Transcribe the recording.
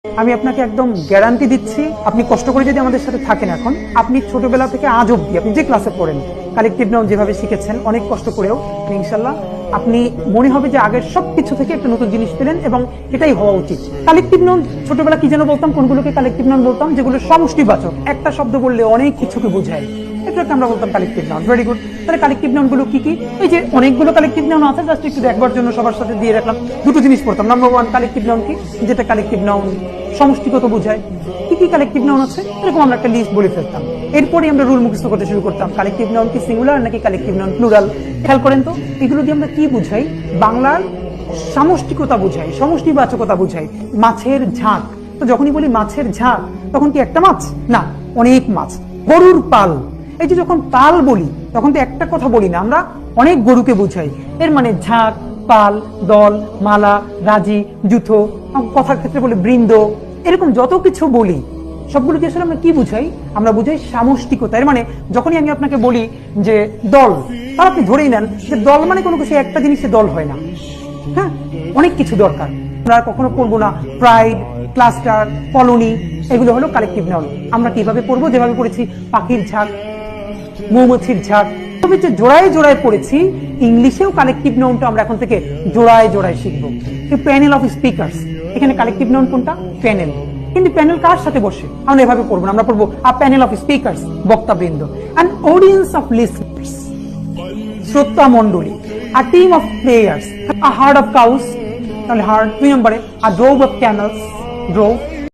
আমি আপনাকে একদম গ্যারান্টি দিচ্ছি, আপনি কষ্ট করে যদি আমাদের সাথে থাকেন, এখন আপনি ছোটবেলা থেকে আজ অব্দি আপনি যে ক্লাসে পড়েন কালেকটিভ নাউন যেভাবে শিখেছেন অনেক কষ্ট করেও, ইনশাল্লাহ আপনি মনে হবে যে আগের সবকিছু থেকে একটা নতুন জিনিস পেলেন, এবং এটাই হওয়া উচিত। কালেকটিভ নাউন ছোটবেলা কি যেন বলতাম, কোনগুলোকে কালেকটিভ নাউন বলতাম? যেগুলো সমষ্টিবাচক, একটা শব্দ বললে অনেক কিছুকে বোঝায়, এটাকে আমরা বলতাম কালেকটিভ নাউন। Very good. তাহলে কালেকটিভ নাউন গুলো কি কি? এই যে অনেকগুলো কালেকটিভ নাউন আছে, জাস্ট একটু দেখবার জন্য সবার সাথে দিয়ে রাখলাম। দুটো জিনিস পড়তাম। নাম্বার ওয়ান, কালেকটিভ নাউন কি? যেটা কালেকটিভ নাউন সমষ্টিগত বোঝায়। কি কি কালেকটিভ নাউন আছে এরকম আমরা একটা লিস্ট বলে ফেলতাম। এরপরে আমরা রুল মুখস্থ করতে শুরু করতাম। কালেকটিভ নাউন কি সিঙ্গুলার নাকি কালেকটিভ নাউন প্লুরাল? খেয়াল করেন তো, এগুলো দিয়ে আমরা কি বুঝাই? বাংলার সামষ্টিকতা বুঝাই, সমষ্টিবাচকতা বুঝাই। মাছের ঝাঁক, তো যখনই বলি মাছের ঝাঁক তখন কি একটা মাছ? না, অনেক মাছ। গরুর পাল, এই যে যখন পাল বলি তখন তো একটা কথা বলি না, আমরা অনেক গরুকে বুঝাই। এর মানে ঝাঁক, পাল, দল, মালা, রাজি, জুথো, কথার ক্ষেত্রে বলি বৃন্দ, এরকম যত কিছু বলি সবগুলো দিয়ে আসলে আমরা কি বুঝাই? আমরা বুঝাই সামষ্টিকতা। এর মানে যখনই আমি আপনাকে বলি যে দল, তার আপনি ধরেই নেন যে দল মানে কোনো কিছু একটা জিনিসে দল হয় না, হ্যাঁ, অনেক কিছু দরকার। আমরা কখনো পড়বো না প্রাইড, ক্লাস্টার, কলোনি, এগুলো হলো কালেকটিভ নাউন। আমরা কিভাবে পড়বো? যেভাবে পড়েছি পাখির ঝাঁক, মৌমাছির ঝাঁক, তবে যে জোড়ায় জোড়ায় পড়েছি, ইংলিশেও কালেকটিভ নাউনটা আমরা এখন থেকে জোড়ায় জোড়ায় শিখবো। প্যানেল অফ স্পিকার্স, এখানে কালেকটিভ নাউন কোনটা? প্যানেল। কিন্তু প্যানেল কার সাথে বসে? আমরা এভাবে পড়বো না, আমরা পড়বো আ প্যানেল অফ স্পিকার্স, বক্তাবৃন্দ। অ্যান অডিয়েন্স অফ লিসনার্স, শ্রোতা মণ্ডলী। A team of players, a herd of cows, তাহলে হার্ড। 2 নম্বরে a drove of camels, drove.